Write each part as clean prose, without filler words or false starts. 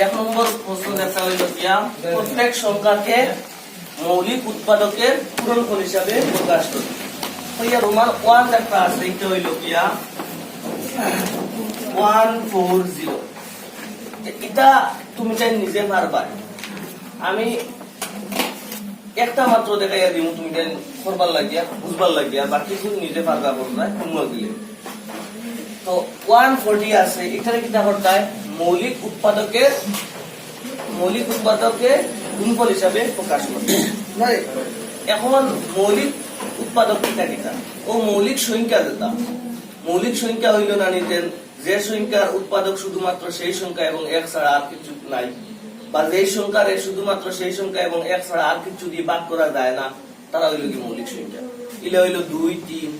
এক নম্বর প্রশ্ন দেখা হইল কিয়া প্রত্যেক সংখ্যাকে মৌলিক উৎপাদকের পূরণফল হিসাবে প্রকাশ করি। হইয়া রোমান 1 একটা আছে, এটা হইল কিয়া 140। এটা তুমি চাই নিজে পারবা, আমি একটা মাত্র দেখাইয়া দিব, তুমি করবার লাগিয়া বুঝবার লাগিয়া, বাকি কিছু নিজে পারবা বলবা কোনো দিলে। তো 140 আছে, এখানে কিটা করতে হয় মৌলিক উৎপাদকের গুণফল হিসাবে প্রকাশ করতে। এখন মৌলিক উৎপাদক কিটা কিটা ও মৌলিক সংখ্যা যেটা, মৌলিক সংখ্যা হইল না নিতেন যে সংখ্যার উৎপাদক শুধুমাত্র সেই সংখ্যা এবং এক ছাড়া আর কিছু নাই, বা যে সংখ্যার শুধুমাত্র সেই সংখ্যা এবং এক ছাড়া আর কিছু দিয়ে ভাগ করা যায় না, তারা হইল কি মৌলিক সংখ্যা। ইলে হইল 2 3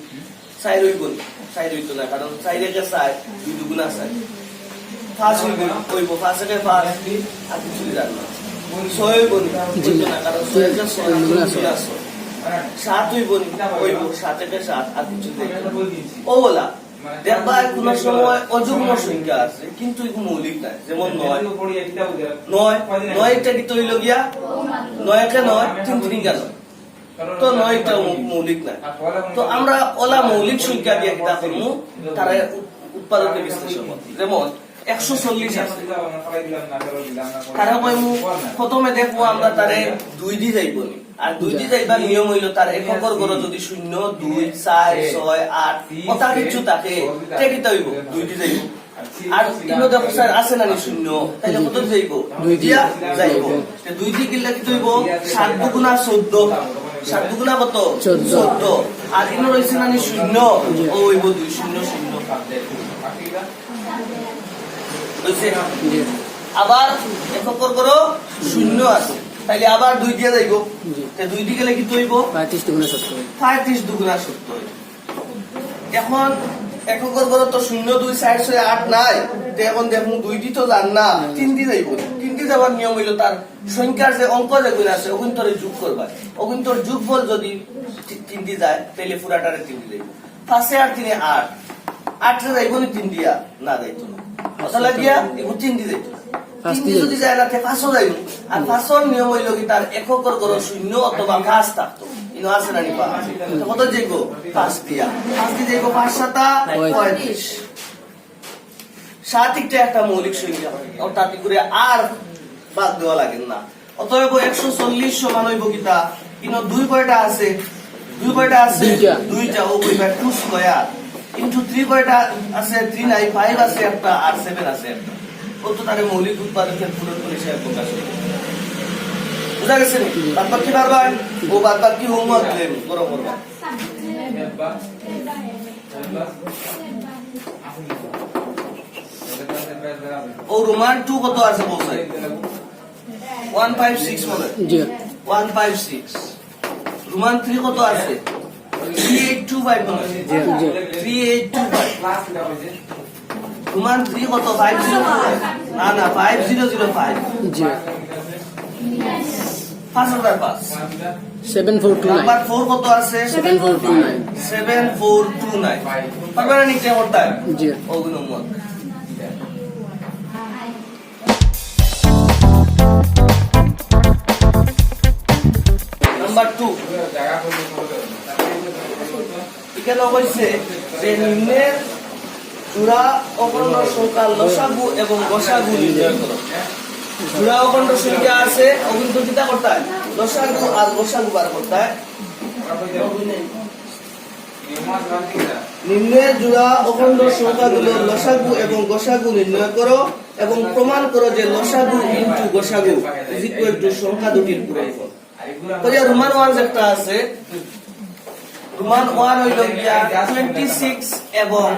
4 হইব, 4 হইতো না, কারণ 4 একে 4 2 দুগুণা 4, 5 হইব, 5 একে 5 আর কিছু জান না, 6 হইব না, কারণ 6 একে 6 দুগুণা 6, 7 হইব 7 একে 7 আর কিছু ও বলা। দেখবা কোন সময় অযুগ্ম সংখ্যা আছে কিন্তু এগুলো মৌলিক নাই, যেমন 9 এটা কি তৈল গিয়া 9 কে 9 3 3 গেল, তো 9 টা মৌলিক নাই। তো আমরা ওলা মৌলিক সংখ্যা দিয়ে কিটা করব, তার উৎপাদকের বিশ্লেষণ করব। যেমন 140 আছে, তারা কইমু প্রথমে দেখবো আমরা তারে 2 দি যাইব নি, আর 2 দি যাইবা নিয়ম হইল তার এককের গড় যদি 0 2 4 6 8 ওটা কিছু থাকে তেকিটা হইব 2 দি যাইব। আর ইনো দেখো স্যার আছে না নি 0, তাইলে কত যাইব 2 দিয়া যাইব। 2 দি কিলা কি হইব 7 দুগুণা 14, 7 দুগুণা কত 14, আর ইনো রইছে না নি 0 ও হইব 2 0 0 আবার এককের গড় 0 আছে, তাইলে আবার 2 দিয়ে যাইব, 2 দিয়ে গেলে কি হইব 35 দুগুণা 70। এখন এককের গড় তো 0 2 4 6 8 নাই, তো এখন দেখুন 2 দি তো জান না, 3 দি যাইব। 3 দি যাওয়ার নিয়ম হইল তার সংখ্যার যে অঙ্ক যেগুলো আছে ওগুন তোরে যোগ করবা, ওগুন তোর যোগফল যদি 3 দি যায় তাইলে পুরাটারে 3 দি যাইব। 5 আর 3 8, 8 রে যাইব নি 3 দিয়া না যাইতো না, কথা লাগিয়া এগু 3 দি যাইতো, 3 দি যদি যায় না তে 5 যাইব। আর 5 এর নিয়ম হইল কি তার এককের গড় 0 অথবা 5 থাকতো, ইনো আছে না নি 5, তো কত যাইব 5 দিয়া, 5 দি যাইব 5 7 35। 7 একটা মৌলিক সংখ্যা, আর তাতে করে আর বাদ দেওয়া লাগে না। অতএব 140 সমান হইব কিটা, ইনো 2 কয়টা আছে, 2 কয়টা আছে 2টা, ও কইবা 2 স্কয়ার ইনটু 3 কয়টা আছে 3 নাই, 5 আছে একটা আর 7 আছে একটা, কত তারে মৌলিক উৎপাদকের পূরণফল হিসাবে প্রকাশ হবে। বুঝা গেছে নি? বাদ কি পারবা ও বাদ কি হোমওয়ার্ক দেব করো করবা। ও রোমান 2 কত আছে বলছে 156 বলে, জি 156। রোমান 3 কত আছে 3825 বলে, জি 3825। রোমান 3 কত 50 না না 5005, জি 5005। 7429 নাম্বার 4 কত আছে 7429 পারবে না নিচে করতে, জি ওগুলো মত। নাম্বার 2 এখানে হইছে যে নিম্নের জোড়া অখণ্ড সংখ্যার লসাগু এবং গসাগু নির্ণয় করো। জোড়া অখণ্ড সংখ্যা আছে ওগুলো তো কিটা করতে হয় লসাগু আর গসাগু বার করতে হয়। নিম্নের জোড়া অখণ্ড সংখ্যাগুলোর লসাগু এবং গসাগু নির্ণয় করো এবং প্রমাণ করো যে লসাগু ইনটু গসাগু ইজ ইকুয়াল টু সংখ্যা দুটির গুণফল। তো যে রোমান 1 যেটা আছে, রোমান 1 হইল গিয়া 26 এবং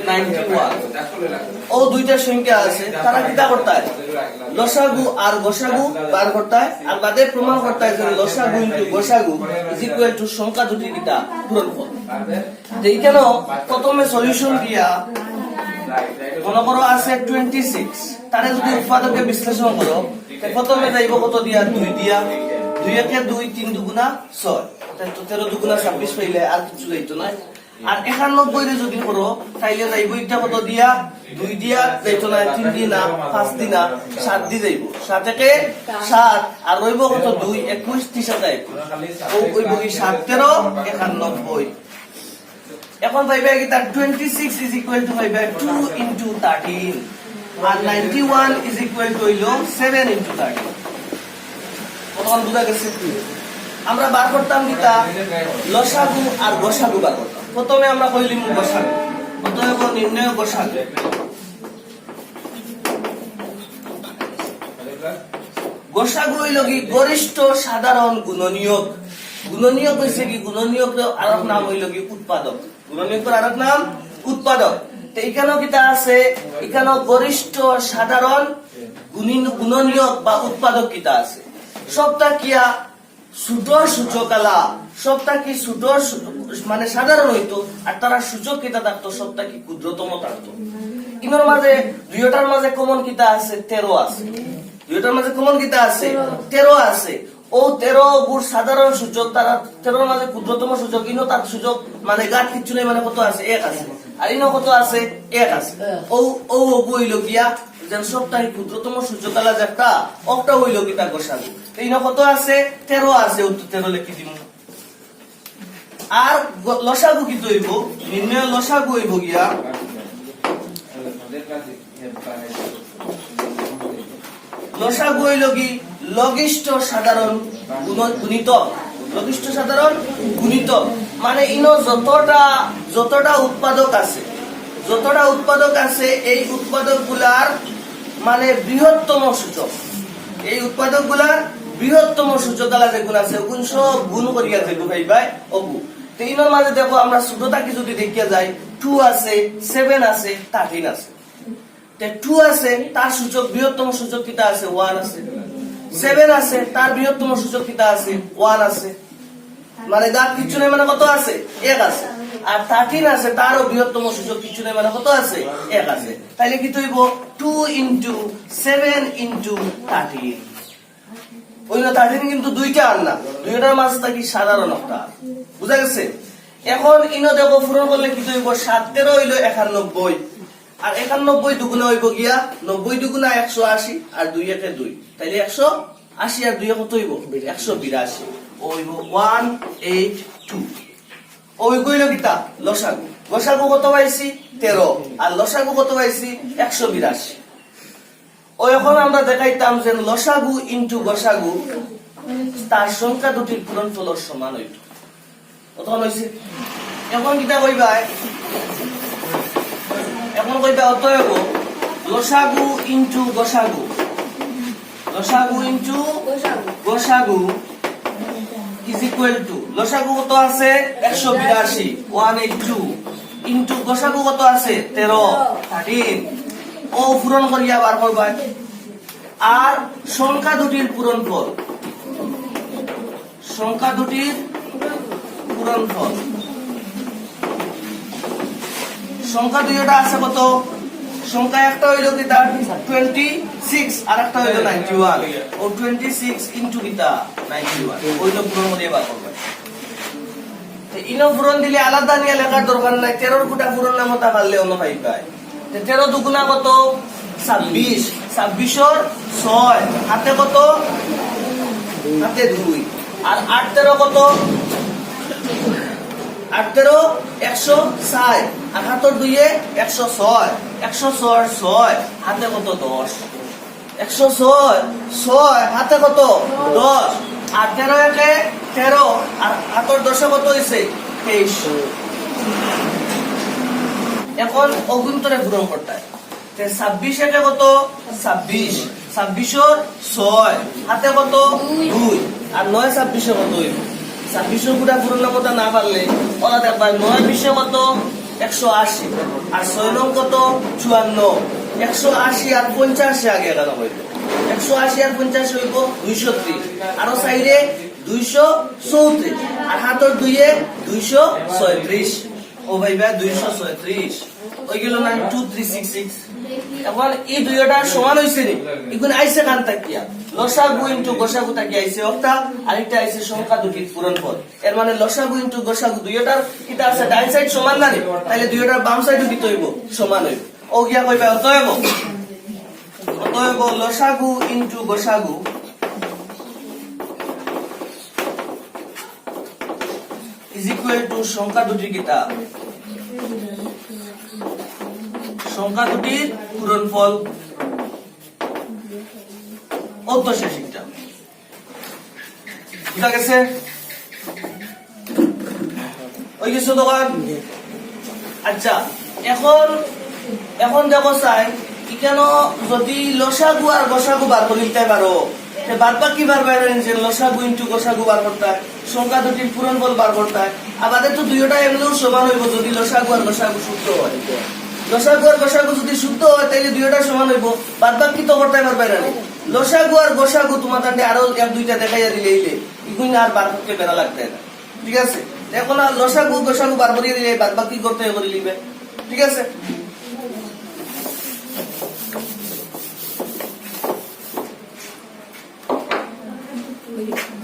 91, ও দুইটা সংখ্যা আছে, তারা কিটা করতে হয় লসাগু আর গসাগু বার করতে হয়, আর বাদে প্রমাণ করতে হয় যে লসাগু ইনটু গসাগু ইজ ইকুয়াল টু সংখ্যা দুটির কিটা গুণফল। তো এইখানে প্রথমে সলিউশন দিয়া মনে করো আছে 26, তারে যদি উৎপাদকে বিশ্লেষণ করো প্রথমে যাইব কত দিয়া 2 দিয়া, 2 একে 2 3 দুগুণা 6, 13 দুগুণা 26 পাইলে আর কিছু যাইতো না। আর 91 রে যদি করো তাইলে যাইব এটা কত দিয়া 2 দিয়া যাইতো না 3 দি না 5 দি না 7 দি যাইব 7 থেকে 7 আর রইব কত 2 21 30 যাইব ও কইব কি 7 13 91 এখন পাইবা কি তার 26 ইজ ইকুয়াল টু পাইবা 2 ইনটু 13 আর 91 ইজ ইকুয়াল টু হইলো 7 ইনটু 13 কতক্ষণ বুঝা গেছে আমরা বার করতাম কিটা লসাগু আর গসাগু বার করতাম প্রথমে আমরা কইলিম গসাগু প্রথমে নির্ণয় গসাগু গসাগু হইল কি গরিষ্ঠ সাধারণ গুণনীয়ক গুণনীয়ক হইছে কি গুণনীয়কের আরেক নাম হইল কি উৎপাদক গুণনীয়কের আরেক নাম উৎপাদক তো এখানেও কিটা আছে এখানেও গরিষ্ঠ সাধারণ গুণনীয়ক বা উৎপাদক কিটা আছে সবটা কিয়া ছোট সূচকালা সবটা কি ছোট মানে সাধারণ হইতো আর তারা সূচক কিটা থাকতো সবটা কি ক্ষুদ্রতম থাকতো ইনোর মাঝে দুইটার মাঝে কমন কিটা আছে 13 আছে দুইটার মাঝে কমন কিটা আছে 13 আছে ও 13 গুণ সাধারণ সূচক তারা 13 মাঝে ক্ষুদ্রতম সূচক ইনো তার সূচক মানে গাত কিছু নেই মানে কত আছে 1 আছে আর ইনো কত আছে 1 আছে ও ও হইল গিয়া যেন সবটাই ক্ষুদ্রতম সূচকালা যেটা একটা হইল কি তা গসাগু ইনো কত আছে 13 আছে ও 13 লিখি দিমু আর লসাগু কি হইব নির্ণয় লসাগু হইব গিয়া লসাগু হইল কি লঘিষ্ঠ সাধারণ গুণিতক লঘিষ্ঠ সাধারণ গুণিতক মানে ইনো যতটা উৎপাদক আছে এই উৎপাদক গুলার মানে বৃহত্তম সূচক এই উৎপাদক গুলার বৃহত্তম সূচকালা যেগুলো আছে ওগুন সব গুণ করিয়া যাইব ভাইবাই ওগু তো ইনোর মাঝে দেখো আমরা ছোটটাকে যদি দেখিয়া যাই 2 আছে 7 আছে 13 আছে 2 আছে তার সূচক বৃহত্তম সূচক কিটা আছে 1 আছে 7 আছে তার বৃহত্তম সূচক কিটা আছে 1 আছে মানে গাত কিছু নাই মানে কত আছে 1 আছে আর 13 আছে তারও বৃহত্তম সূচক কিছু নাই মানে কত আছে 1 আছে তাইলে কি হইব 2 ইনটু 7 ইনটু 13 ওইটা 13 কিন্তু দুইটা আর না দুইটার মাঝে কি সাধারণ একটা বুঝা গেছে এখন ইনো দেখো পূরণ করলে কি হইব 7 13 হইলো 91 আর 91 দুগুণে হইব গিয়া 90 দুগুণা 180 আর 2 একে 2 তাইলে 180 আর 2 কত হইব 182 হইব 182 ওই কইল কিটা লসাগু গসাগু কত পাইছি 13 আর লসাগু কত পাইছি 182 ও এখন আমরা দেখাইতাম যে লসাগু ইনটু গসাগু তার সংখ্যা দুটির পূরণফলের সমান হইত তখন হইছে এখন কিটা কইবা অতএব লসাগু ইনটু গসাগু গসাগু is equal to লসাগু কত আছে 182 182 ইনটু গসাগু কত আছে 13 ও পূরণ করিয়া বার করবা আর সংখ্যা দুটির পূরণফল সংখ্যা দুইটা আছে কত সংখ্যা একটা হইল কি তার 26 আর একটা হইল 91 ও 26 ইনটু কিটা 91 ওইটা পূরণ করিয়া বার করবা ইনো পূরণ দিলে আলাদা নিয়ে লেখার দরকার নাই 13 গুটা পূরণ নাম তা পারলে অন্য পাই পায় 13 দুগুণা কত 26 26 এর 6 হাতে কত হাতে 2 আর 8 13 কত 8 13 160 আর হাতের 2 এ 106 106 এর 6 হাতে কত 10 106 হাতে কত 10 আর 13 একে 13 আর হাতের 10 কত হইছে 23 এখন অগুন্তরে পূরণ করতে হয় 26 একে কত 26 26 এর 6 হাতে কত 2 আর 9 26 এ কত হইব 26 এর পুরা পূরণ করতে না পারলে ওরা দেখবা 9 20 এ কত 180 আর 6 নং কত 54 180 আর 85 আগে এগানো হইব 180 আর 85 হইব 230 আর সাইডে 234 আর হাতের 2 এ 236 ও ভাইবা 236 ওই গেল না 2366 এখন এই দুইটা সমান হইছে নি এখন আইছে কান তাকিয়া লসাগু ইনটু গসাগু তাকিয়া আইছে একটা আরেকটা আইছে সংখ্যা দুটির পূরণফল এর মানে লসাগু ইনটু গসাগু দুইটার কিটা আছে ডান সাইড সমান না নি তাইলে দুইটার বাম সাইডও দিতে হইব সমান হইব ও গিয়া কইবা অতএব লসাগু ইনটু গসাগু is equal to সংখ্যা দুটির কিটা সংখ্যা দুটির পূরণফল অন্তঃশেষ শিক্ষা বুঝা গেছে ওই কিছু দোকান আচ্ছা এখন দেখো চাই কেন যদি লসাগু আর গসাগু বার করে নিতে পারো বাদ বাকি বার বাইরে যে লসাগু ইনটু গসাগু বার করতে হয় সংখ্যা দুটির পূরণফল বার করতে হয় আমাদের তো দুইটা এমনিও সমান হইব যদি লসাগু আর গসাগু শুদ্ধ হয় লসাগু আর গসাগু যদি শুদ্ধ হয় তাহলে দুইটা সমান হইব বাদ বাকি তো করতে পারবে না লসাগু আর গসাগু তোমার কাছে আরো এক দুইটা দেখাইয়া দিলে ইগুন আর বার করতে বেড়া লাগতে না ঠিক আছে এখন আর লসাগু গসাগু বার করিয়ে দিলে বাদ বাকি করতে করে নিবে ঠিক আছে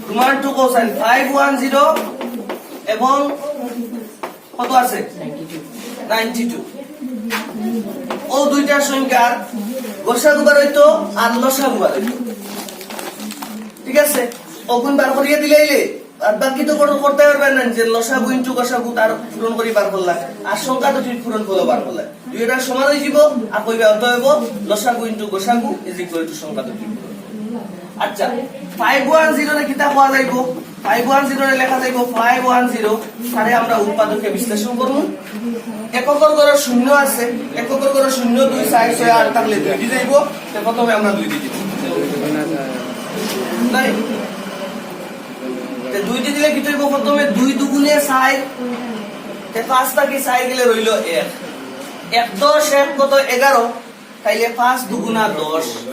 তোমার টু কোসাইন 510 এবং কত আছে 92 ও দুইটা সংখ্যার গসাগু বার হইতো আর লসাগু বার হইতো ঠিক আছে ওগুন বার করিয়ে দিলেইলে আর বাকি তো করতে পারবেন না যে লসাগু ইনটু গসাগু তার পূরণ করি বার করলা আর সংখ্যা দুটির পূরণ করে বার করলা দুইটা সমান হয়ে যাব আর কইবা অতএব লসাগু ইনটু গসাগু ইজ ইকুয়াল টু সংখ্যা দুটির পূরণ আচ্ছা 510 এর কিতা পাওয়া যাইবো 510 এর লেখা যাইবো 510 তারে আমরা উৎপাদকে বিশ্লেষণ করব এককের ঘরে শূন্য আছে এককের ঘরে শূন্য 2 4 6 8 থাকলে 2 দি যাইবো তে প্রথমে আমরা 2 দি দিব নাই তে 2 দি দিলে কি হইবো প্রথমে 2 দুগুণে 4 তে 5 টা কি 4 গেলে রইল 1 1 10 1 কত 11 তাইলে 5 দুগুণা 10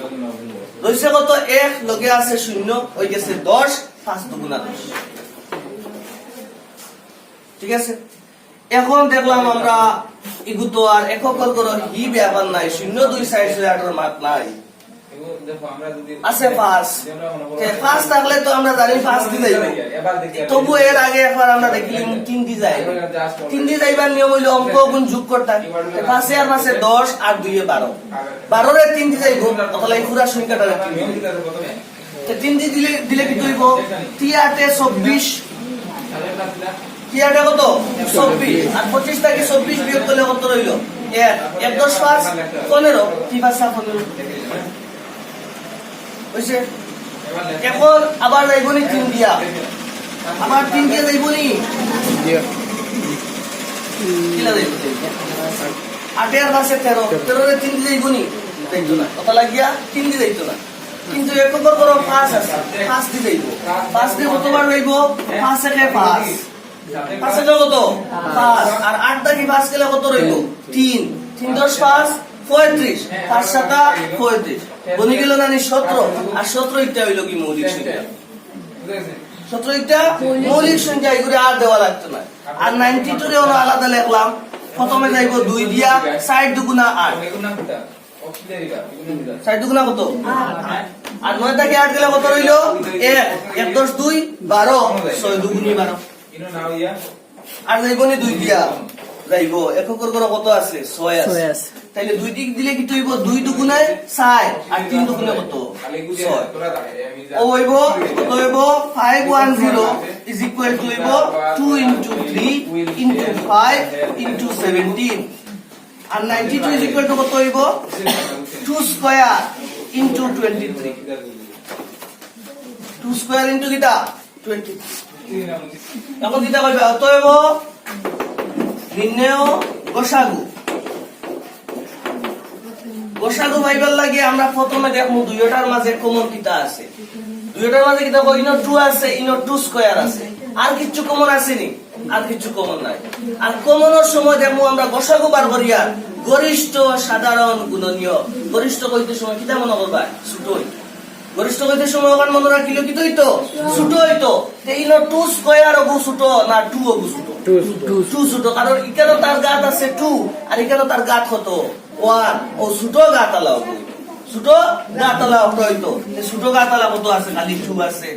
রইছে কত 1 লগে আছে 0 হই গেছে 10 5 দুগুণা 10 ঠিক আছে এখন দেখলাম আমরা ইগুতো আর এককের ঘরে হি ব্যাপার নাই 0 2 4 6 8 এর মাপ নাই আছে 5 5 থাকলে তো আমরা জানি 5 দি যাইব তবু এর আগে একবার আমরা দেখিলাম 3 দি যাই 3 দি যাইবার নিয়ম হইলো অঙ্ক গুণ যোগ করতে 5 এর পাশে 10 আর 2 এ 12 12 এর 3 দি যাইব তাহলে এই পুরো সংখ্যাটা তো 3 দি দিলে কি হইব 3 8 এ 24 কি আটা কত 24 আর 25 থেকে 24 বিয়োগ করলে কত রইল 1 1 10 5 15 কি ভাষা 15 হইছে এখন আবার যাইবনি 3 দিয়া আবার 3 দিয়া যাইবনি কিলা যাইব 8 এর পাশে 13 13 এর 3 দিয়া যাইবনি যাইতো না কত লাগিয়া 3 দিয়া যাইতো না কিন্তু এককের ঘরে 5 আছে 5 দি যাইব 5 দিয়ে কতবার যাইব 5 একে 5 5 একে কত 5 আর 8 থেকে 5 গেলে কত রইব 3 3 10 5 35 5 7 35 বনি গেল না 17 আর 17 এটা হইলো কি মৌলিক সংখ্যা 17 এটা মৌলিক সংখ্যা এগুলো আর দেওয়া লাগতো না আর 92 এর আলাদা লিখলাম প্রথমে যাইবো 2 দিয়া 60 দুগুণা 8 60 দুগুণা কত 8 আর 9 থেকে 8 গেলে কত রইলো 1 1 10 2 12 6 দুগুণি 12 আর যাইবনি 2 দিয়া যাইবো এককের ঘরে কত আছে 6 আছে তাইলে 2 দিক দিলে কি হইব 2 দুগুণে 4 আর 3 দুগুণে কত 6 ও হইব কত হইব 510 ইজ ইকুয়াল টু হইব 2 ইনটু 3 ইনটু 5 ইনটু 17 আর 92 ইজ ইকুয়াল টু কত হইব 2 স্কয়ার ইনটু 23 2 স্কয়ার ইনটু কিটা 23 এখন কিটা কইবা অতএব নির্ণয় গসাগু গসাগু ভাইবার লাগে আমরা প্রথমে দেখমু দুইটার মাঝে কমন কিটা আছে দুইটার মাঝে কিটা কই ইনো 2 আছে ইনো 2 স্কয়ার আছে আর কিছু কমন আছে নি আর কিছু কমন নাই আর কমনের সময় দেখমু আমরা গসাগু বার করিয়া গরিষ্ঠ সাধারণ গুণনীয় গরিষ্ঠ কইতে সময় কিটা মনে করবা ছোট হইতো গরিষ্ঠ কইতে সময় ওখান মনে রাখিলো কি হইতো ছোট হইতো তে ইনো 2 স্কয়ার অগু ছোট না 2 অগু ছোট 2 ছোট কারণ ইকানো তার গাত আছে 2 আর ইকানো তার গাত কত ওয়ান ও ছোট গাতালা হতো ছোট গাতালা হতো হইতো ছোট গাতালা কত আছে খালি 2 আছে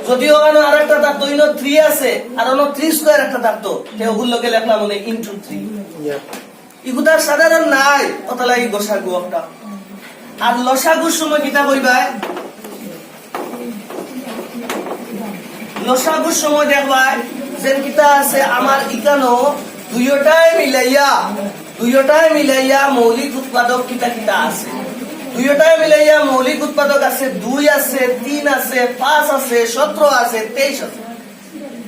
যদিও আর একটা থাকতো ইন 3 আছে আর অন্য 3 স্কয়ার একটা থাকতো ওগুলো লগে লিখলাম মানে ইনটু 3 ইগুলা সাধারণ নাই অতলা এই গসাগু একটা আর লসাগুর সময় কিটা কইবা লসাগুর সময় দেখবা যে কিটা আছে আমার ইকানো দুইটাই মিলাইয়া মৌলিক উৎপাদক কিটা কিটা আছে দুইটাই মিলাইয়া মৌলিক উৎপাদক আছে 2 আছে 3 আছে 5 আছে 17 আছে 23 আছে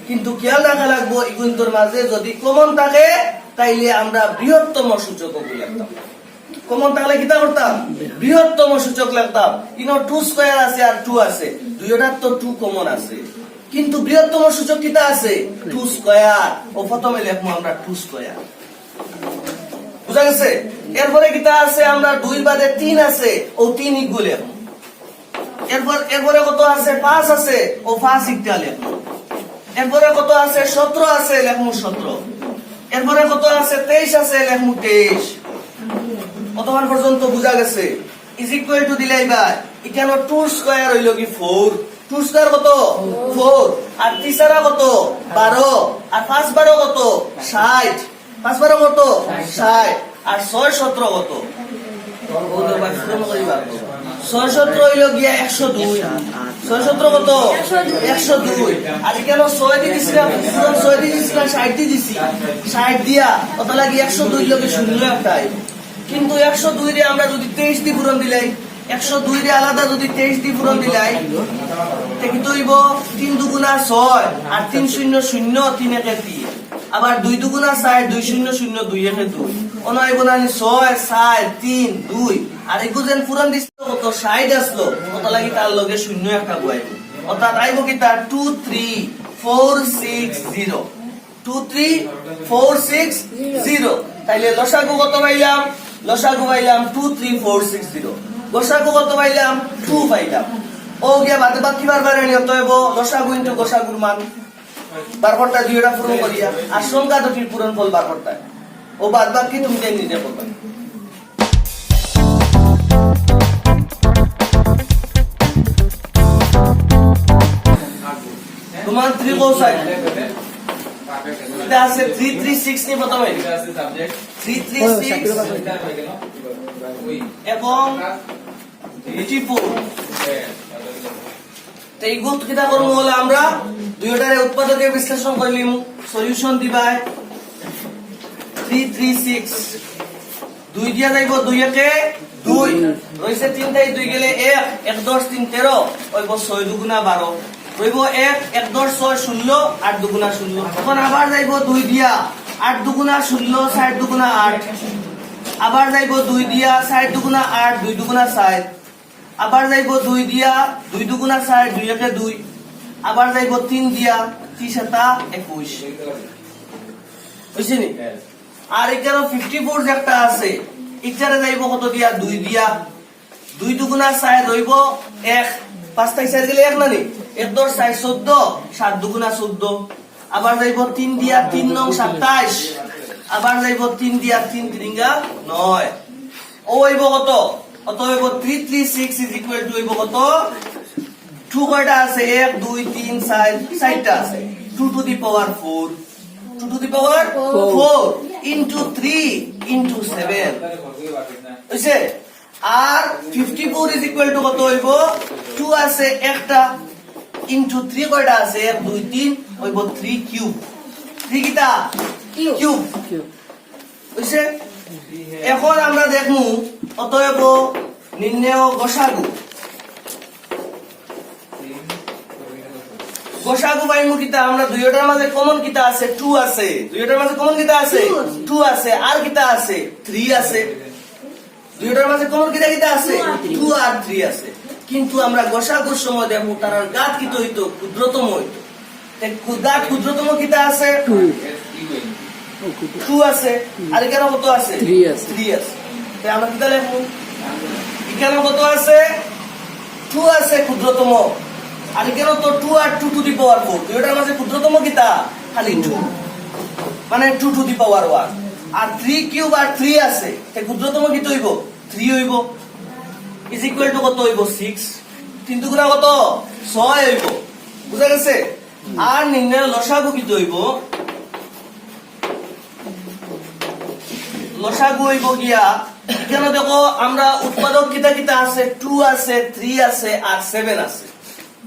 কিন্তু খেয়াল রাখা লাগবো ইগুন্তর মাঝে যদি কমন থাকে তাইলে আমরা বৃহত্তম সূচক লিখতাম কমন থাকলে কিটা করতাম বৃহত্তম সূচক লিখতাম ইনো 2 স্কয়ার আছে আর 2 আছে দুইটার তো 2 কমন আছে কিন্তু বৃহত্তম সূচক কিটা আছে 2 স্কয়ার ও প্রথমে লিখবো আমরা 2 স্কয়ার বুঝা গেছে এরপরে কিটা আছে আমরা 2 বাদে 3 আছে ও 3 ইকুয়াল লিখবো এরপরে কত আছে 5 আছে ও 5 ইকুয়াল লিখবো এরপরে কত আছে 17 আছে লিখবো 17 এরপরে কত আছে 23 আছে লিখবো 23 কতক্ষণ পর্যন্ত বুঝা গেছে ইজ ইকুয়াল টু দিলাইবা এখানে 2 স্কয়ার হইল কি 4 2 স্কয়ার কত 4 আর 3 সারা কত 12 আর 5 12 কত 60 5 12 কত 60 আর 6 17 কত ওদের বাক্সরম কইবা 6 17 হইল গিয়া 102 6 17 কত 102 আর এখানে 6 দি দিছিলাম 6 দি দিছিলাম 60 দি দিছি 60 দিয়া কত লাগি 102 লগে শূন্য একটাই কিন্তু 102 রে আমরা যদি 23 দি পূরণ দিলাই 102 রে আলাদা যদি 23 দি পূরণ দিলাই তে কি হইব 3 দুগুণা 6 আর 3 শূন্য শূন্য 3 একে 3 আবার 2 দুগুণা 4 2 শূন্য শূন্য 2 একে 2 অন আইব না 6 4 3 2 আর এগু যেন পূরণ দিছিল কত 60 আসলো কত লাগি তার লগে শূন্য একটা বইব অর্থাৎ আইব কি তার 2 3 4 6 0 2 3 4 6 0 তাইলে লসাগু কত পাইলাম লসাগু পাইলাম 2 3 4 6 0 গসাগু কত পাইলাম 2 পাইলাম ও গিয়া বাদ বাকি বারবার নিয়ত হইব লসাগু ইনটু গসাগুর মান বারবারটা দুইটা পূরণ করিয়া আর সংখ্যা দুটির পূরণ ফল বারবারটা ও বাদ বাকি তুমি নিজে করবে তোমার ত্রিকোণ এটা আছে 336 নি প্রথমে 336 এবং 84 এই গুণ কিটা করব হলো আমরা দুইটারে উৎপাদকের বিশ্লেষণ করলিম সলিউশন দিবাই 336 2 দিয়া যাইব 2 একে 2 রইছে 3 তাই 2 গেলে 1 1 10 3 13 হইব 6 দুগুণা 12 হইব 1 1 10 6 16 8 দুগুণা 16 তখন আবার যাইব 2 দিয়া 8 দুগুণা 16 60 দুগুণা 8 আবার যাইব 2 দিয়া 60 দুগুণা 8 2 দুগুণা 60 আবার যাইব 2 দিয়া 2 দুগুণা 60 2 একে 2 আবার যাইব 3 দিয়া 3 7 21 বুঝছিনি আর এখানে 54 যে একটা আছে এটারে যাইব কত দিয়া 2 দিয়া 2 দুগুণা 60 হইব 1 5 তাই 4 গেলে 1 না নি 1 10 4 14 7 দুগুণা 14 আবার যাইব 3 দিয়া 3 9 27 আবার যাইব 3 দিয়া 3 3 9 ও হইব কত অতএব 336 ইজ ইকুয়াল টু হইব কত 2 কয়টা আছে 1 2 3 4 চারটা আছে 2 to the power 4 2 to the power 4 into 3 into 7 হইছে আর 54 ইজ ইকুয়াল টু কত হইব 2 আছে একটা ইনটু 3 কয়টা আছে 1 2 3 হইব 3 কিউব 3 কিটা কিউব হইছে এখন আমরা দেখমু অতএব নির্ণয় গসাগু গসাগু পাইমু কিটা আমরা দুইটার মাঝে কমন কিটা আছে 2 আছে দুইটার মাঝে কমন কিটা আছে 2 আছে আর কিটা আছে 3 আছে দুইটার মাঝে কমন কিটা কিটা আছে 2 আর 3 আছে কিন্তু আমরা গসাগুর সময় দেখমু তার গাত কিত হইতো ক্ষুদ্রতম হইতো তে গাত ক্ষুদ্রতম কিটা আছে 2 আছে আর এখানে কত আছে 3 আছে তাই আমরা কিটা লিখবো এখানে কত আছে 2 আছে ক্ষুদ্রতম আর এখানে তো 2 আর 2 টু দি পাওয়ার 4 দুইটার মাঝে ক্ষুদ্রতম কিটা খালি 2 মানে 2 to the power 1 R 3 cube আর 3 আছে তে ক্ষুদ্রতম কি হইব 3 হইব ইজ ইকুয়াল টু কত হইব 6 3 দুগুণা কত 6 হইব বুঝা গেছে আর নির্ণয় লসাগু কি হইব লসাগু হইব গিয়া এখানে দেখো আমরা উৎপাদক কিতা কিতা আছে 2 আছে 3 আছে আর 7 আছে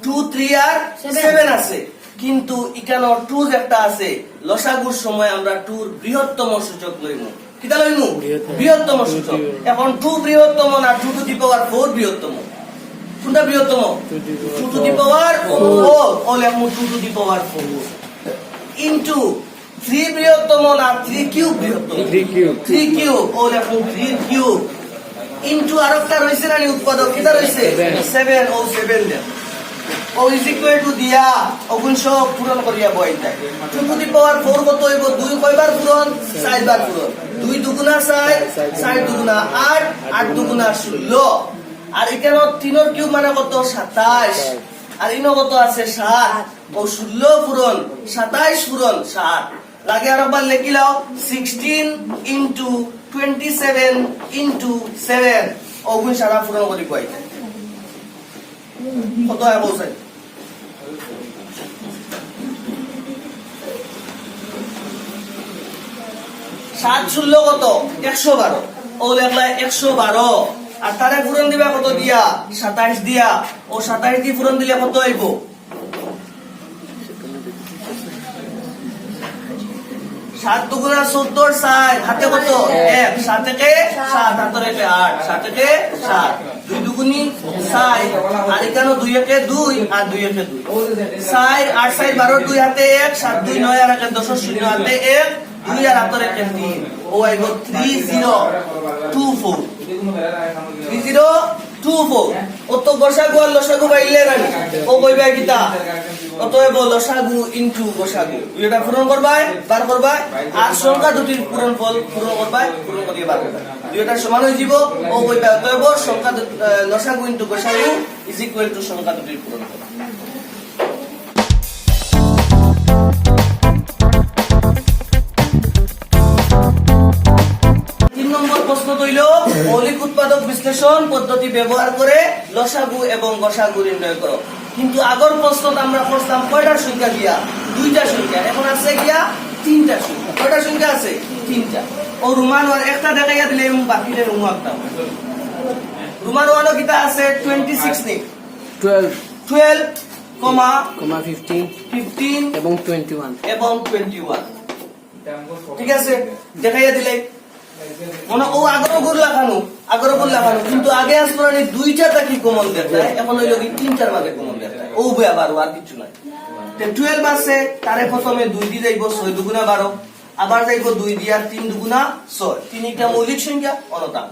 2 3 আর 7 আছে কিন্তু এখানে 2 একটা আছে লসাগুর সময় আমরা 2 এর বৃহত্তম সূচক লইমু কিটা লইমু বৃহত্তম সূচক এখন 2 বৃহত্তম না 2 টু দি পাওয়ার 4 বৃহত্তম কোনটা বৃহত্তম 2 টু দি পাওয়ার 4 ও লেখমু 2 টু দি পাওয়ার 4 ইনটু 3 বৃহত্তম না 3 কিউব বৃহত্তম 3 কিউব ও লেখমু 3 কিউব ইনটু আরেকটা রইছে না উৎপাদক কিটা রইছে 7 ও 7 দেন ও ইজ ইকুয়াল টু দিয়া অগুণ সব পূরণ করিয়া বই যায় 2 টু দি পাওয়ার 4 কত হইব 2 কয়বার পূরণ 4 বার পূরণ 2 দুগুণা 4 4 দুগুণা 8 8 দুগুণা 16 আর এখানে 3 এর কিউব মানে কত 27 আর ইনো কত আছে 7 ও 16 পূরণ 27 পূরণ 7 লাগে আরেকবার লিখি লাও 16 ইনটু 27 ইনটু 7 অগুণ সারা পূরণ করি কই কত হয় বলছে 7 16 কত 112 ও লেখলা 112 আর তারে পূরণ দিবা কত দিয়া 27 দিয়া ও 27 দি পূরণ দিলে কত হইব 7 দুগুণা 14 6 হাতে কত 1 7 থেকে 7 হাতে রেখে 8 7 থেকে 7 2 দুগুণি 6 আর এখানে 2 একে 2 আর 2 একে 2 6 8 6 12 2 হাতে 1 7 2 9 আর 1 10 0 হাতে 1 2 আর হাতে রেখে 3 ও আইব 3024 3024 অত গসাগু আর লসাগু পাইলে না ও কইবা কিতা অতএব লসাগু ইনটু গসাগু এটা পূরণ করবাই বার করবাই আর সংখ্যা দুটির পূরণ ফল পূরণ করবাই পূরণ করিয়ে বার করবাই দুইটা সমান হয়ে যাব ও কইবা অতএব সংখ্যা লসাগু ইনটু গসাগু ইজ ইকুয়াল টু সংখ্যা দুটির পূরণ ফল 3 নম্বর প্রশ্ন হইল মৌলিক উৎপাদক বিশ্লেষণ পদ্ধতি ব্যবহার করে লসাগু এবং গসাগু নির্ণয় করো কিন্তু আগের প্রশ্নত আমরা করলাম কয়টা সংখ্যা দিয়া দুইটা সংখ্যা এখন আছে গিয়া তিনটা সংখ্যা কয়টা সংখ্যা আছে তিনটা ও রোমান ওয়ান একটা দেখাইয়া দিলে এবং বাকিটা একটা রোমান ওয়ানও কিটা আছে 26 নে 12 কমা 15 এবং 21 এবং 21 ঠিক আছে দেখাইয়া দিলে মনে ও আগরো গুড় লাগানো কিন্তু আগে আসলে দুইটা কি কমন দেখায় এখন হইল কি তিনটার মাঝে কমন দেখায় ও বই আবার আর কিছু নাই 12 আছে তারে প্রথমে 2 দিয়ে যাইব 6 দুগুণা 12 আবার যাইব 2 দিয়া 3 দুগুণা 6 তিনটা মৌলিক সংখ্যা অনতা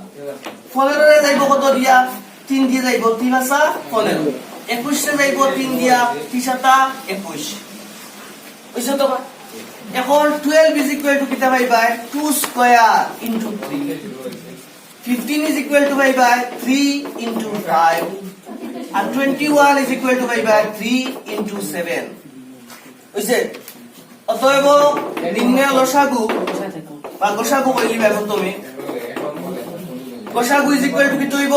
15 এ যাইব কত দিয়া 3 দিয়ে যাইব 3 আসা 15 21 এ যাইব 3 দিয়া 3 সাতা 21 বুঝছো তো এখন 12 is equal to কিতা পাইবা 2 square into 3 15 is equal to পাইবা 3 into 5 R 21 is equal to পাইবা 3 into 7 বুঝছে অতএব নির্ণয় লসাগু বা গসাগু কইলিবা তুমি গসাগু is equal to কি হইব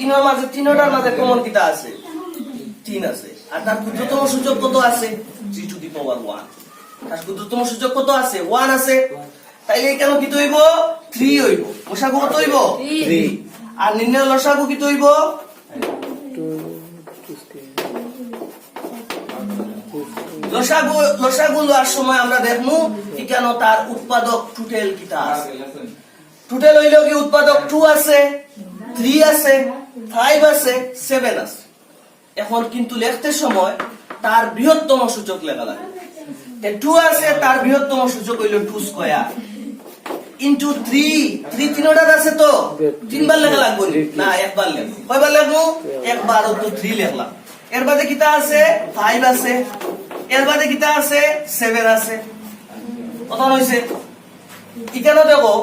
ইনর মাঝে তিনটার মাঝে কমন কিতা আছে 3 আছে আর তার ক্ষুদ্রতম সূচক কত আছে 3 to the power 1 তার ক্ষুদ্রতম সূচক কত আছে 1 আছে তাইলে কেন কি হইব 3 হইব গসাগু কত হইব 3 আর নির্ণয় লসাগু কি হইব লসাগু লওয়ার সময় আমরা দেখমু কেন তার উৎপাদক টোটাল কিটা আছে টোটাল হইল কি উৎপাদক 2 আছে 3 আছে 5 আছে 7 আছে এখন কিন্তু লিখতে সময় তার বৃহত্তম সূচক লেখা লাগে 2 আছে তার বৃহত্তম সূচক হইল 2 স্কয়ার ইনটু 3 তিনটার আছে তো তিনবার লেখা লাগবে না একবার লেখ কয়বার লিখবো একবার তো 3 লিখলাম এর বাদে কিটা আছে 5 আছে এর বাদে কিটা আছে 7 আছে কত হইছে এখানে দেখো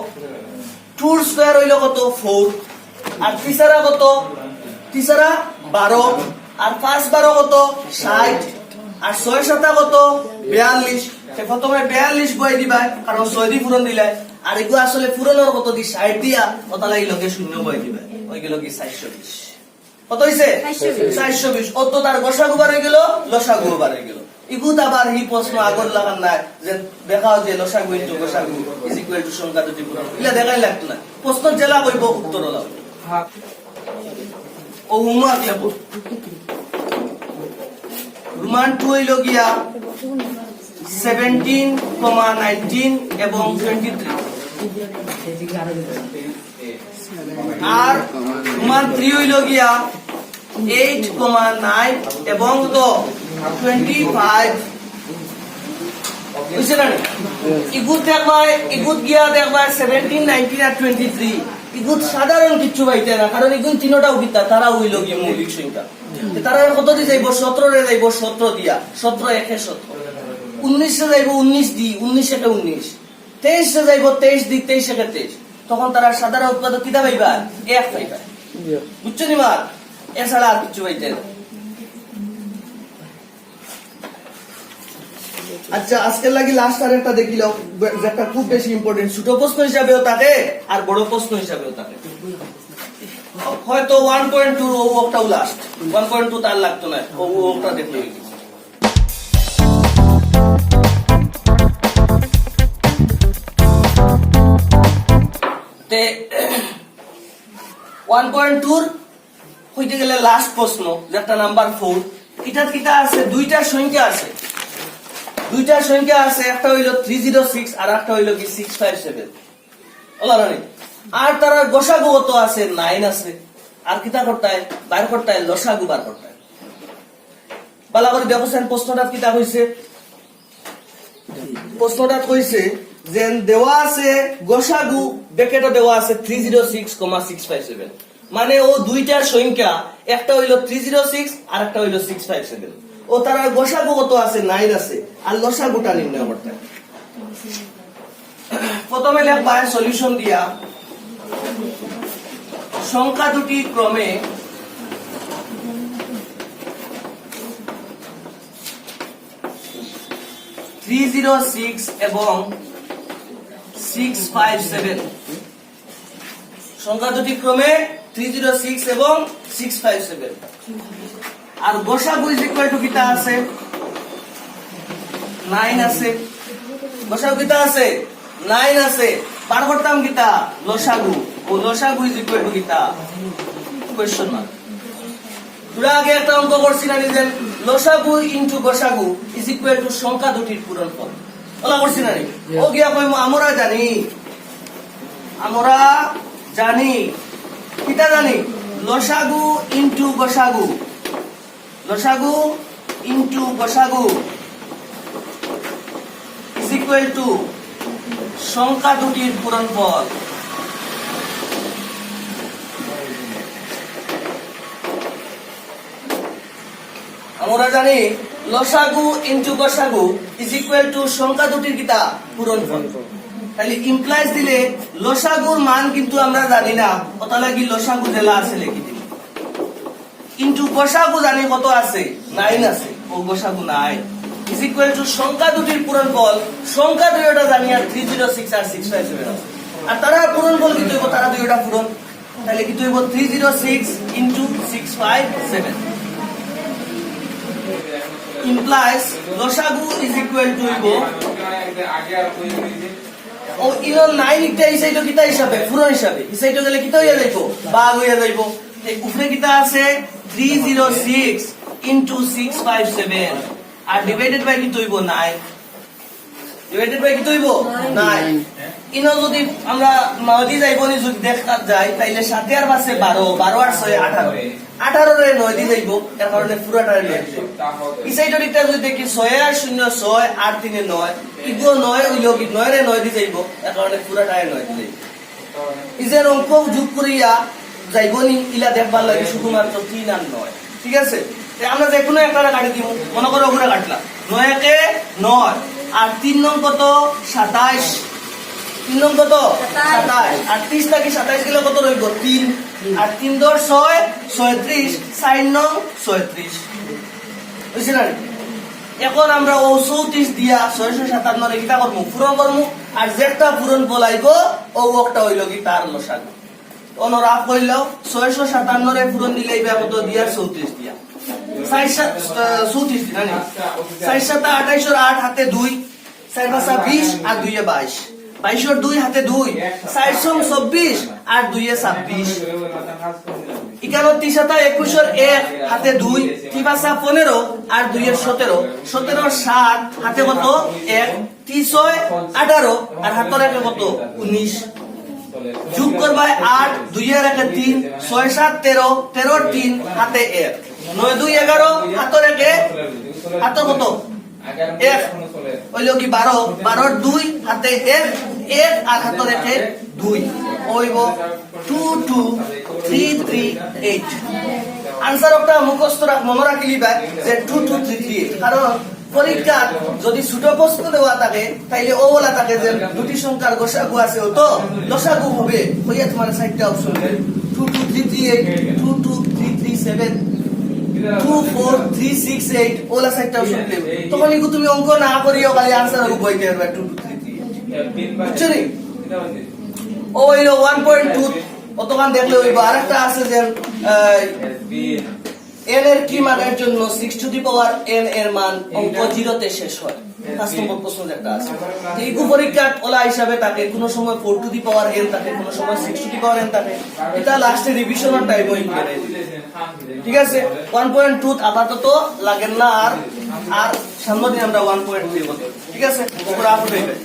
2 স্কয়ার হইল কত 4 আর তিসারা কত তিসারা 12 আর 5 12 কত 60 আর 6 7 কত 42 প্রথমে 42 বই দিবা কারণ 6 দি পূরণ দিলাই আর এগুলো আসলে পুরনোর কত দি 60 দিয়া কত লাগি লগে শূন্য বই দিবে ওই গেল কি 420 কত হইছে 420 অত তার গসাগু বার হয়ে গেল লসাগু বার হয়ে গেল ইগুত আবার হি প্রশ্ন আগর লাগান না যে দেখাও যে লসাগু ইনটু গসাগু ইজ ইকুয়াল টু সংখ্যা দুটি পূরণ ইলা দেখাই লাগতো না প্রশ্ন জেলা বইব উত্তর লাও ও হোমওয়ার্ক লেবো রোমান 2 হইল গিয়া 17, 19 এবং 23 আর রোমান 3 হইল গিয়া 8, 9 এবং তো 25 বুঝছেন না ইগুত দেখবা ইগুত গিয়া দেখবা 17, 19 আর 23 ইগুত সাধারণ কিছু পাইতে না কারণ ইগুন তিনটা উঠিতা তারা হইল গিয়া মৌলিক সংখ্যা তারা কত দিয়ে যাইব 17 রে যাইব 17 দিয়া 17 একে 17 19 রে যাইব 19 দি 19 একে 19 23 রে যাইব 23 দি 23 একে 23 তখন তারা সাধারণ উৎপাদক কিটা পাইবা এক পাইবা বুঝছো নি মা এছাড়া আর কিছু পাইতে না আচ্ছা আজকের লাগি লাস্ট আর একটা দেখিলাও যেটা খুব বেশি ইম্পর্টেন্ট ছোট প্রশ্ন হিসাবেও থাকে আর বড় প্রশ্ন হিসাবেও থাকে হয়তো 1.2 ও ওটাও লাস্ট 1.2 তার লাগতো না ও ওটা দেখলে তে 1.2 হইতে গেলে লাস্ট প্রশ্ন যেটা নাম্বার 4 এটা কিটা আছে দুইটা সংখ্যা আছে একটা হইল 306 আর একটা হইল কি 657 ওলা রানি আর তার গসাগু কত আছে 9 আছে আর কিটা করতে হয় বার করতে হয় লসাগু বার করতে হয় বালা করে দেখছেন প্রশ্নটা কিটা হইছে প্রশ্নটা কইছে যে দেওয়া আছে গসাগু ব্র্যাকেটে দেওয়া আছে 306,657 মানে ও দুইটার সংখ্যা একটা হইল 306 আর একটা হইল 657 ও তার গসাগু কত আছে 9 আছে আর লসাগুটা নির্ণয় করতে হয় প্রথমে লিখবা সলিউশন দিয়া সংখ্যা দুটি ক্রমে এবং 657 সংখ্যা দুটি ক্রমে 306 এবং 657 আর গসাগু ইজ ইকুয়াল টু কিটা আছে 9 আছে গসাগু কিটা আছে 9 আছে পার করতাম কিটা লসাগু ও লসাগু ইজ ইকুয়াল টু কিটা কোশ্চেন মার্ক দুরা আগে একটা অঙ্ক করছি না নিজের লসাগু ইনটু গসাগু ইজ ইকুয়াল টু সংখ্যা দুটির পূরণফল ওলা করছি না ও গিয়া কই আমরা জানি কিটা জানি লসাগু ইনটু গসাগু ইজ ইকুয়াল টু সংখ্যা দুটির পূরণফল আমরা জানি লসাগু ইনটু গসাগু ইজ ইকুয়াল টু সংখ্যা দুটির কিটা পূরণফল তাহলে ইমপ্লাইজ দিলে লসাগুর মান কিন্তু আমরা জানি না কত লাগি লসাগু জেলা আছে লিখি দিই ইনটু গসাগু জানি কত আছে 9 আছে ও গসাগু 9 ইজ ইকুয়াল টু সংখ্যা দুটির পূরণফল সংখ্যা দুইটা জানি আর 306 আর 657 আছে আর তারা পূরণফল কি হইব তারা দুইটা পূরণ তাহলে কি হইব 306 ইনটু 657 implies লসাগু is equal to ইগো ও ইনো 9 ইটা ইসাইটো কিতা হিসাবে পুরো হিসাবে ইসাইটো গেলে কিতা হইয়া যাইবো ভাগ হইয়া যাইবো এই উপরে কিতা আছে 306 into 657 আর ডিভাইডেড বাই কি হইবো 9 ডিভাইডেড বাই কি হইবো 9 ইনো যদি আমরা নদী যাইবো নি যদি দেখা যায় তাইলে 7 আর পাশে 12 12 আর 6 18 18 রে 9 দি যাইবো এর কারণে পুরোটা রে এই সাইডের দিকটা যদি দেখি 6 আর 0 6 আর 3 9 ইগো 9 হইলো কি 9 রে 9 দি যাইবো এর কারণে পুরোটা 9 দি যাইবো ইজের অঙ্ক যোগ করিয়া যাইবো নি ইলা দেখবার লাগি শুধুমাত্র 3 আর 9 ঠিক আছে তাই আমরা যে কোনো একটা কাটি দিব মনে করো ওগুলা কাটলা 9 একে 9 আর 3 নং কত 27 3 নং কত 27 আর 30 থেকে 27 গেলে কত রইব 3 আর 3 দর 6 36 4 নং 36 বুঝছেন না এখন আমরা ও 34 দিয়া 657 রে কিটা করব পূরণ করব আর যেটা পূরণ বলাইব ও একটা হইল কি তার লসাগু অনরা কইল 657 রে পূরণ দিলেই বা কত দিয়া 34 দিয়া 34 দিনা নি 4 7 28 এর 8 হাতে 2 4 5 20 আর 2 এ 22 22 এর 2 হাতে 2 424 আর 2 এ 26 31 সাতা 21 এর 1 হাতে 2 3 5 15 আর 2 এর 17 17 এর 7 হাতে কত 1 3 6 18 আর হাতে রাখে কত 19 যোগ করবা 8 2 এর 1 3 6 7 13 13 3 হাতে 1 9 2 11 হাতে রাখে হাতে কত 1 হইলো কি 12 12 2 হাতে 1 1 আর হাতে রাখে 2 হইব 2 2 3 3 8 আনসার একটা মুখস্থ রাখ মনে রাখিলি ভাই যে 2 2 3 3 8 কারণ পরীক্ষা যদি ছোট প্রশ্ন দেওয়া থাকে তাইলে ও বলা থাকে যে দুটি সংখ্যার গসাগু আছে তো লসাগু হবে হইয়া তোমার সাইডটা অপশন 2 2 3 3 8 2 2 3 3 7 2 4 3 6 8 ওলা সাইডটা অপশন দেবে তখন ইগু তুমি অঙ্ক না করিও খালি আনসার হবে বইতে পারবে 2 2 3 3 বুঝছো নি ও হইলো 1.2 অতখান দেখলে হইব আরেকটা আছে যে n এর কি মানের জন্য 6 টু দি পাওয়ার n এর মান অঙ্ক 0 তে শেষ হয় 5 নম্বর প্রশ্ন যেটা আছে এই পরীক্ষা ওলা হিসাবে থাকে কোন সময় 4 টু দি পাওয়ার n থাকে কোন সময় 6 টু দি পাওয়ার n থাকে এটা লাস্টে রিভিশনের টাইম হই করে ঠিক আছে 1.2 আপাতত লাগে না আর সামনে দিন আমরা 1.3 বলতে ঠিক আছে উপরে আপ হয়ে যাবে